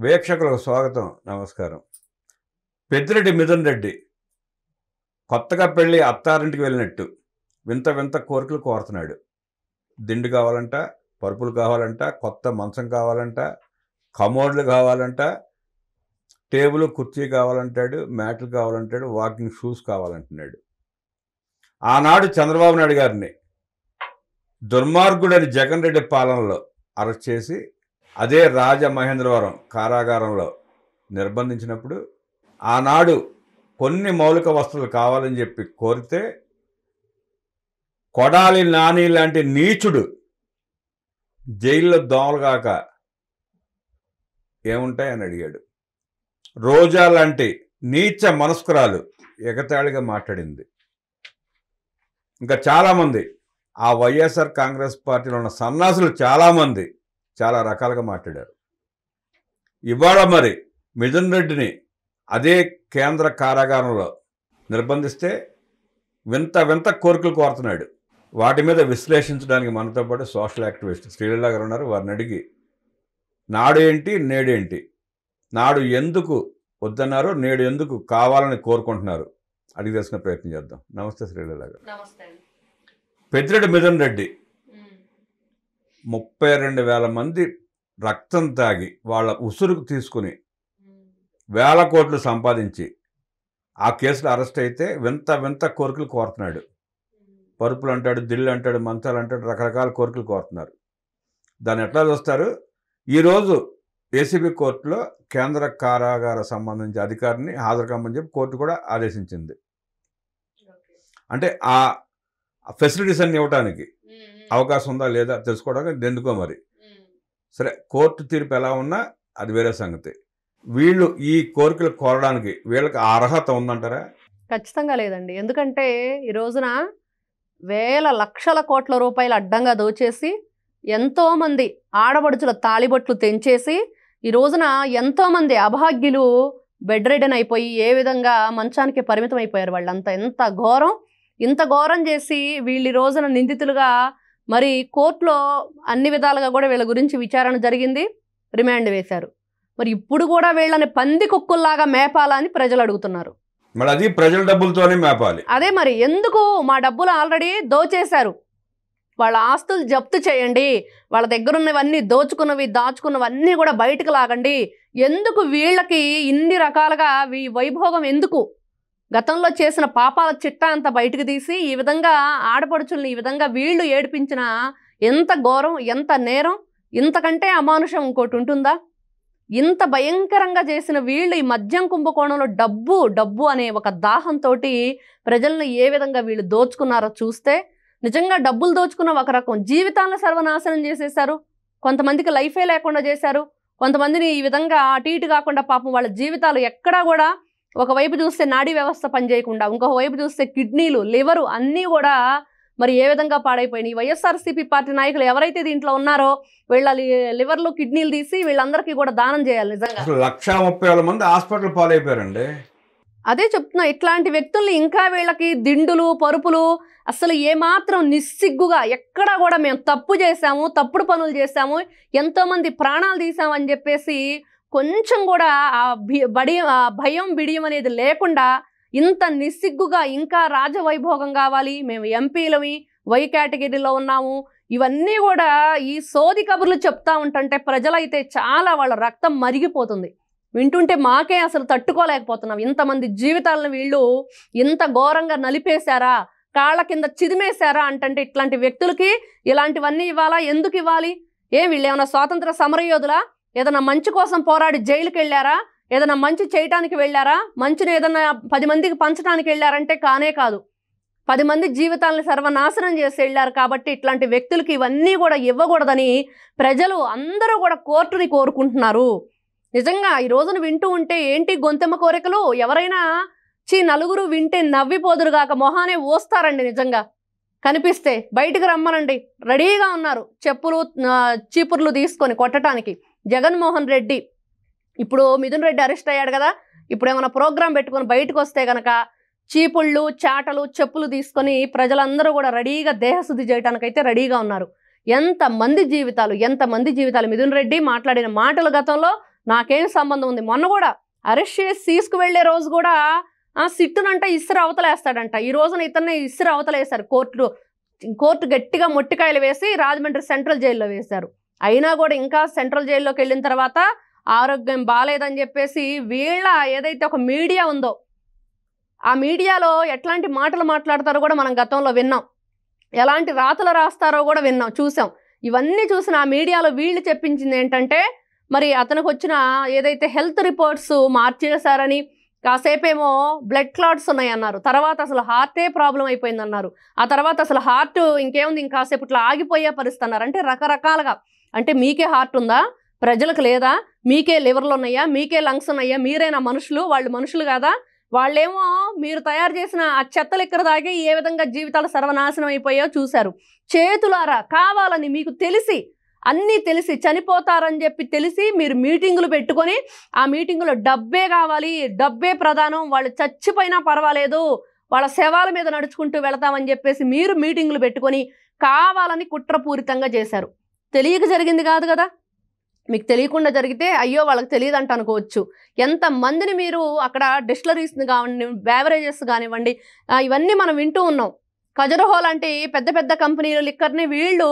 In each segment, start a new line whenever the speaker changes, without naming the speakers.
వీక్షకులకు స్వాగతం, నమస్కారం. పెద్దిరెడ్డి మిథున్ రెడ్డి కొత్తగా పెళ్ళి అత్తారింటికి వెళ్ళినట్టు వింత వింత కోరికలు కోరుతున్నాడు. దిండు కావాలంట, పరుపులు కావాలంట, కొత్త మంచం కావాలంట, కమోడ్లు కావాలంట, టేబుల్ కుర్చీ కావాలంటాడు, మ్యాట్లు కావాలంటాడు, వాకింగ్ షూస్ కావాలంటున్నాడు. ఆనాడు చంద్రబాబు నాయుడు గారిని దుర్మార్గుడని జగన్ రెడ్డి పాలనలో అరెస్ట్ చేసి అదే రాజమహేంద్రవరం కారాగారంలో నిర్బంధించినప్పుడు ఆనాడు కొన్ని మౌలిక వస్తువులు కావాలని చెప్పి కోరితే కొడాలి నాని లాంటి నీచుడు జైల్లో దోమలుగాక ఏముంటాయని అడిగాడు. రోజా లాంటి నీచ మనస్కురాలు ఎగతాళిగా మాట్లాడింది. ఇంకా చాలామంది ఆ వైఎస్ఆర్ కాంగ్రెస్ పార్టీలో ఉన్న సన్నాసులు చాలామంది చాలా రకాలుగా మాట్లాడారు. ఇవాళ మరి మిథున్ రెడ్డిని అదే కేంద్ర కారాగారంలో నిర్బంధిస్తే వింత వింత కోరికలు కోరుతున్నాడు. వాటి మీద విశ్లేషించడానికి మనతో పాటు సోషల్ యాక్టివిస్ట్ శ్రీలీల గారు ఉన్నారు. వారిని అడిగి నాడు ఏంటి నేడేంటి, నాడు ఎందుకు వద్దన్నారు, నేడు ఎందుకు కావాలని కోరుకుంటున్నారు అడిగి తెలుసుకునే ప్రయత్నం చేద్దాం. నమస్తే శ్రీలీల గారు. పెద్దిరెడ్డి మిథున్ రెడ్డి 32,000 మంది రక్తం తాగి వాళ్ళ ఉసురుకు తీసుకుని వేల కోట్లు సంపాదించి ఆ కేసులో అరెస్ట్ అయితే వింత వింత కోరికలు కోరుతున్నాడు. పరుపులు అంటాడు, దిళ్ళు అంటాడు, మంచాలు అంటాడు, రకరకాల కోరికలు కోరుతున్నారు. దాన్ని ఎట్లా చూస్తారు? ఈరోజు ఏసీబీ కోర్టులో కేంద్ర కారాగార సంబంధించి అధికారిని హాజరు కమ్మని చెప్పి కోర్టు కూడా ఆదేశించింది. అంటే ఆ ఫెసిలిటీస్ అన్ని ఇవ్వడానికి అవకాశం ఉందా లేదా తెలుసుకోవడానికి ఎందుకో మరి. సరే, కోర్టు తీర్పు ఎలా ఉన్నా అది వేరే సంగతి. వీళ్ళు ఈ కోరికలు కోరడానికి వీళ్ళకి అర్హత ఉందంటారా?
ఖచ్చితంగా లేదండి. ఎందుకంటే ఈ రోజున వేల లక్షల కోట్ల రూపాయలు అడ్డంగా దోచేసి ఎంతోమంది ఆడపడుచుల తాళిబొట్లు తెంచేసి ఈ రోజున ఎంతోమంది అభాగ్యులు బెడ్ రిడెన్ అయిపోయి ఏ విధంగా మంచానికి పరిమితం అయిపోయారు. వాళ్ళంతా ఇంత ఘోరం చేసి వీళ్ళు ఈ రోజున నిందితులుగా మరి కోర్టులో అన్ని విధాలుగా కూడా వీళ్ళ గురించి విచారణ జరిగింది, రిమాండ్ వేశారు. మరి ఇప్పుడు కూడా వీళ్ళని పంది కుక్కుల్లాగా మేపాలని ప్రజలు అడుగుతున్నారు.
మరి అది ప్రజల డబ్బులతోనే మేపాలి.
అదే మరి ఎందుకు మా డబ్బులు ఆల్రెడీ దోచేశారు, వాళ్ళ ఆస్తులు జప్తు చేయండి, వాళ్ళ దగ్గర ఉన్నవన్నీ దాచుకున్నవన్నీ కూడా బయటకు లాగండి. ఎందుకు వీళ్ళకి ఇన్ని రకాలుగా వైభోగం ఎందుకు? గతంలో చేసిన పాపాల చిట్టా అంతా బయటకు తీసి ఈ విధంగా ఆడపడుచుల్ని ఈ విధంగా వీళ్ళు ఏడిపించిన ఎంత ఘోరం, ఎంత నేరం, ఇంతకంటే అమానుషం ఇంకోటి ఉంటుందా? ఇంత భయంకరంగా చేసిన వీళ్ళు ఈ మద్యం కుంభకోణంలో డబ్బు అనే ఒక దాహంతో ప్రజలను ఏ విధంగా వీళ్ళు దోచుకున్నారో చూస్తే నిజంగా డబ్బులు దోచుకున్న ఒక రకం, జీవితాలను సర్వనాశనం చేసేశారు. కొంతమందికి లైఫే లేకుండా చేశారు. కొంతమందిని ఈ విధంగా అటు ఇటు కాకుండా పాపం వాళ్ళ జీవితాలు ఎక్కడా కూడా ఒకవైపు చూస్తే నాడీ వ్యవస్థ పనిచేయకుండా, ఇంకొక వైపు చూస్తే కిడ్నీలు, లివరు అన్నీ కూడా మరి ఏ విధంగా పాడైపోయినాయి. వైఎస్ఆర్సీపీ పార్టీ నాయకులు ఎవరైతే దీంట్లో ఉన్నారో వీళ్ళ లివర్లు కిడ్నీలు తీసి వీళ్ళందరికీ కూడా దానం చేయాలి. నిజంగా
130,000 మంది హాస్పిటల్ పాలైపోయారండి.
అదే చెప్తున్నా, ఇట్లాంటి వ్యక్తుల్ని ఇంకా వీళ్ళకి దిండులు పరుపులు అసలు ఏమాత్రం నిస్సిగ్గుగా ఎక్కడా కూడా మేము తప్పు చేశాము, తప్పుడు పనులు చేశాము, ఎంతోమంది ప్రాణాలు తీసామని చెప్పేసి కొంచెం కూడా ఆ భయం బిడియం అనేది లేకుండా ఇంత నిస్సిగ్గుగా ఇంకా రాజవైభోగం కావాలి, మేము ఎంపీలమి, వై కేటగిరీలో ఉన్నాము, ఇవన్నీ కూడా ఈ సోది కబుర్లు చెప్తా ఉంటుంటే ప్రజలైతే చాలా వాళ్ళ రక్తం మరిగిపోతుంది. వింటుంటే మాకే అసలు తట్టుకోలేకపోతున్నాం. ఇంతమంది జీవితాలను వీళ్ళు ఇంత ఘోరంగా నలిపేశారా, కాళ్ళ కింద చిదిమేశారా అంటే ఇట్లాంటి వ్యక్తులకి ఇలాంటివన్నీ ఇవ్వాలా? ఎందుకు ఇవ్వాలి? వీళ్ళు ఏమైనా స్వాతంత్ర సమరయోధులా? ఏదైనా మంచి కోసం పోరాడి జైలుకి వెళ్ళారా? ఏదైనా మంచి చేయటానికి వెళ్ళారా? మంచిని ఏదైనా 10 మందికి పంచడానికి వెళ్ళారంటే కానే కాదు. 10 మంది జీవితాలను సర్వనాశనం చేసి వెళ్ళారు. కాబట్టి ఇట్లాంటి వ్యక్తులకి ఇవన్నీ కూడా ఇవ్వకూడదని ప్రజలు అందరూ కూడా కోర్టుని కోరుకుంటున్నారు. నిజంగా ఈ రోజున వింటూ ఉంటే ఏంటి గొంతెమ్మ కోరికలు? ఎవరైనా నలుగురు వింటే నవ్విపోదురుగాక మొహానే ఓస్తారండి. నిజంగా కనిపిస్తే బయటకు రమ్మనండి, రెడీగా ఉన్నారు చెప్పులు చీపుర్లు తీసుకొని కొట్టడానికి. జగన్మోహన్ రెడ్డి ఇప్పుడు మిథున్ రెడ్డి అరెస్ట్ అయ్యాడు కదా, ఇప్పుడు ఏమైనా ప్రోగ్రాం పెట్టుకొని బయటకు వస్తే కనుక చీపుళ్ళు చాటలు చెప్పులు తీసుకొని ప్రజలందరూ కూడా రెడీగా దేహశుద్ధి చేయడానికైతే రెడీగా ఉన్నారు. ఎంతమంది జీవితాలు మిథున్ రెడ్డి మాట్లాడిన మాటల గతంలో నాకేం సంబంధం ఉంది. మొన్న కూడా అరెస్ట్ చేసి తీసుకువెళ్లే రోజు కూడా సిట్టునంట ఇసురు అవతలేస్తాడంట. ఈ రోజున ఇతన్ని ఇసురు అవతలేశారు. కోర్టు గట్టిగా మొట్టికాయలు వేసి రాజమండ్రి సెంట్రల్ జైల్లో వేశారు. అయినా కూడా ఇంకా సెంట్రల్ జైల్లోకి వెళ్ళిన తర్వాత ఆరోగ్యం బాగాలేదని చెప్పేసి వీళ్ళ ఏదైతే ఒక మీడియా ఉందో ఆ మీడియాలో ఎట్లాంటి మాటలు మాట్లాడతారో కూడా మనం గతంలో విన్నాం. ఎలాంటి రాతలు రాస్తారో కూడా విన్నాం, చూసాం. ఇవన్నీ చూసిన ఆ మీడియాలో వీళ్ళు చెప్పించింది ఏంటంటే మరి అతనికి వచ్చిన ఏదైతే హెల్త్ రిపోర్ట్స్ మార్చేశారని, కాసేపేమో బ్లడ్ క్లాట్స్ ఉన్నాయన్నారు, తర్వాత అసలు హార్టే ప్రాబ్లం అయిపోయిందన్నారు, ఆ తర్వాత అసలు హార్ట్ ఇంకేముంది ఇంకాసేపు ఇట్లా ఆగిపోయే పరిస్థితి అన్నారు. అంటే రకరకాలుగా, అంటే మీకే హార్ట్ ఉందా, ప్రజలకు లేదా, మీకే లివర్లు ఉన్నాయా, మీకే లంగ్స్ ఉన్నాయా, మీరేనా మనుషులు, వాళ్ళు మనుషులు కాదా, వాళ్ళేమో మీరు తయారు చేసిన ఆ చెత్తలు ఇక్కడ దాగి ఏ విధంగా జీవితాలు సర్వనాశనం అయిపోయాయో చూశారు. చేతులారా కావాలని మీకు తెలిసి, అన్నీ తెలిసి, చనిపోతారని చెప్పి తెలిసి మీరు మీటింగులు పెట్టుకొని ఆ మీటింగులో డబ్బే కావాలి, డబ్బే ప్రధానం, వాళ్ళు చచ్చిపోయినా పర్వాలేదు, వాళ్ళ శవాల మీద నడుచుకుంటూ వెళతామని చెప్పేసి మీరు మీటింగులు పెట్టుకొని కావాలని కుట్రపూరితంగా చేశారు. తెలియక జరిగింది కాదు కదా. మీకు తెలియకుండా జరిగితే అయ్యో వాళ్ళకి తెలియదంట అనుకోవచ్చు. ఎంతమందిని మీరు అక్కడ డిస్టిలరీస్ని కానివ్వండి, బ్యావరేజెస్ కానివ్వండి, ఇవన్నీ మనం వింటూ ఉన్నాం. ఖజురహో లాంటి పెద్ద పెద్ద కంపెనీలు లిక్కర్ని వీళ్ళు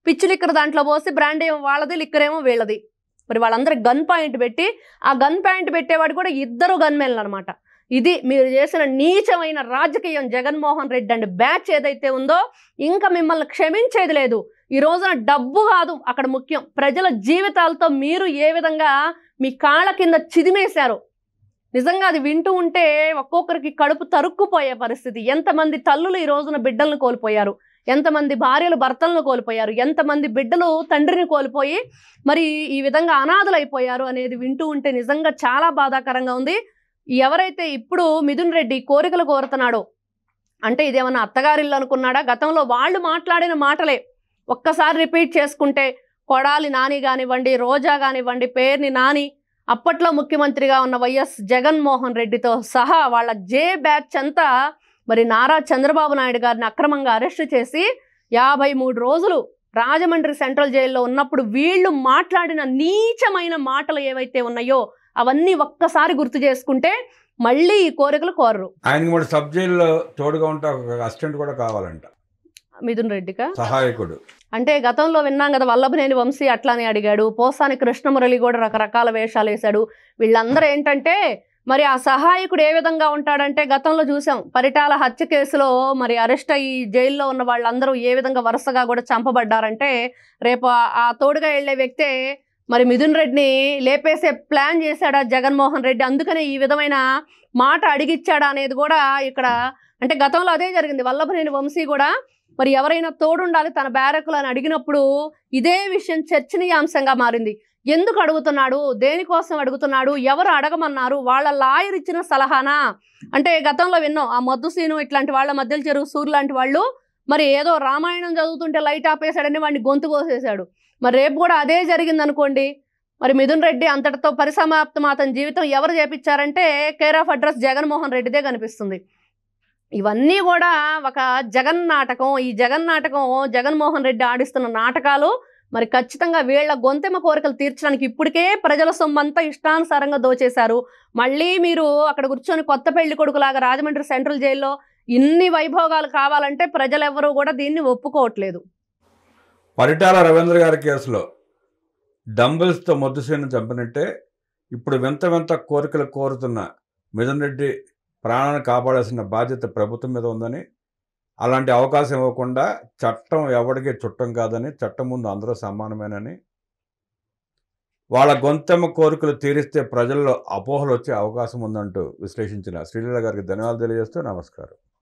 పిచ్చి లిక్కర్ దాంట్లో పోసి బ్రాండ్ ఏమో వాళ్ళది, లిక్కర్ ఏమో వీళ్ళది. మరి వాళ్ళందరూ గన్ పాయింట్ పెట్టి, ఆ గన్ పాయింట్ పెట్టేవాడు కూడా ఇద్దరు గన్మెన్లు అనమాట. ఇది మీరు చేసిన నీచమైన రాజకీయం. జగన్మోహన్ రెడ్డి అండ్ బ్యాచ్ ఏదైతే ఉందో ఇంకా మిమ్మల్ని క్షమించేది లేదు. ఈ రోజున డబ్బు కాదు అక్కడ ముఖ్యం, ప్రజల జీవితాలతో మీరు ఏ విధంగా మీ కాళ్ళ కింద చిదిమేశారు. నిజంగా అది వింటూ ఉంటే ఒక్కొక్కరికి కడుపు తరుక్కుపోయే పరిస్థితి. ఎంతమంది తల్లులు ఈ రోజున బిడ్డలను కోల్పోయారు, ఎంతమంది భార్యలు భర్తలను కోల్పోయారు, ఎంతమంది బిడ్డలు తండ్రిని కోల్పోయి మరి ఈ విధంగా అనాథలైపోయారు అనేది వింటూ ఉంటే నిజంగా చాలా బాధాకరంగా ఉంది. ఎవరైతే ఇప్పుడు మిథున్ రెడ్డి కోరికలు కోరుతున్నాడో, అంటే ఇదేమన్నా అత్తగారిల్లు అనుకున్నాడా? గతంలో వాళ్ళు మాట్లాడిన మాటలే ఒక్కసారి రిపీట్ చేసుకుంటే కొడాలి నాని కానివ్వండి, రోజా కానివ్వండి, పేర్ని నాని, అప్పట్లో ముఖ్యమంత్రిగా ఉన్న వైఎస్ జగన్మోహన్ రెడ్డితో సహా వాళ్ళ జే బ్యాచ్ అంతా మరి నారా చంద్రబాబు నాయుడు గారిని అక్రమంగా అరెస్టు చేసి 53 రోజులు రాజమండ్రి సెంట్రల్ జైల్లో ఉన్నప్పుడు వీళ్ళు మాట్లాడిన నీచమైన మాటలు ఏవైతే ఉన్నాయో అవన్నీ ఒక్కసారి గుర్తు చేసుకుంటే మళ్ళీ ఈ కోరికలు కోరరు.
ఆయనకి కూడా సబ్ జైల్లో తోడుగా ఉంటే ఒక అసిస్టెంట్ కూడా కావాలంట,
మిథున్ రెడ్డికా
సహాయకుడు.
అంటే గతంలో విన్నాం కదా, వల్లభనేని వంశీ అట్లానే అడిగాడు, పోసాని కృష్ణమురళి కూడా రకరకాల వేషాలు వేశాడు. వీళ్ళందరూ ఏంటంటే మరి ఆ సహాయకుడు ఏ విధంగా ఉంటాడంటే గతంలో చూసాం పరిటాల హత్య కేసులో మరి అరెస్ట్ అయ్యి జైల్లో ఉన్న వాళ్ళందరూ ఏ విధంగా వరుసగా కూడా చంపబడ్డారంటే రేపు ఆ తోడుగా వెళ్లే వ్యక్తే మరి మిథున్ రెడ్డిని లేపేసే ప్లాన్ చేశాడా జగన్మోహన్ రెడ్డి, అందుకనే ఈ విధమైన మాట అడిగిచ్చాడా అనేది కూడా ఇక్కడ. అంటే గతంలో అదే జరిగింది. వల్లభనేని వంశీ కూడా మరి ఎవరైనా తోడుండాలి తన బ్యారకులు అని అడిగినప్పుడు ఇదే విషయం చర్చనీయాంశంగా మారింది. ఎందుకు అడుగుతున్నాడు, దేనికోసం అడుగుతున్నాడు, ఎవరు అడగమన్నారు, వాళ్ళ లాయర్ ఇచ్చిన సలహానా? అంటే గతంలో విన్నాం ఆ మద్దుసీను ఇట్లాంటి వాళ్ళ మధ్యలో చెరువు సూర్ లాంటి వాళ్ళు మరి ఏదో రామాయణం చదువుతుంటే లైట్ ఆపేశాడని వాడిని గొంతు కోసేశాడు. మరి రేపు కూడా అదే జరిగింది అనుకోండి, మరి మిథున్ రెడ్డి అంతటితో పరిసమాప్తం అతని జీవితం ఎవరు చేపించారంటే కేర్ ఆఫ్ అడ్రస్ జగన్మోహన్ రెడ్డిదే కనిపిస్తుంది. ఇవన్నీ కూడా ఒక జగన్ నాటకం. ఈ జగన్ నాటకం జగన్మోహన్ రెడ్డి ఆడిస్తున్న నాటకాలు మరి ఖచ్చితంగా వీళ్ళ గొంతెమ్మ కోరికలు తీర్చడానికి ఇప్పటికే ప్రజల సొమ్మంతా ఇష్టానుసారంగా దోచేశారు. మళ్ళీ మీరు అక్కడ కూర్చొని కొత్త పెళ్లి కొడుకులాగా రాజమండ్రి సెంట్రల్ జైల్లో ఇన్ని వైభోగాలు కావాలంటే ప్రజలెవరూ కూడా దీన్ని ఒప్పుకోవట్లేదు.
పరిటాల రవీంద్ర గారి కేసులో డంబుల్స్తో మొద్దుసేను చంపినట్టే ఇప్పుడు వింత వింత కోరికలు కోరుతున్న మిథున్ రెడ్డి ప్రాణాన్ని కాపాడాల్సిన బాధ్యత ప్రభుత్వం మీద ఉందని, అలాంటి అవకాశం ఇవ్వకుండా చట్టం ఎవరికి చుట్టం కాదని, చట్టం ముందు అందరూ సమానమేనని, వాళ్ళ గొంతెమ్మ కోరికలు తీరిస్తే ప్రజల్లో అపోహలు వచ్చే అవకాశం ఉందంటూ విశ్లేషించిన శ్రీలీల గారికి ధన్యవాదాలు తెలియజేస్తూ నమస్కారం.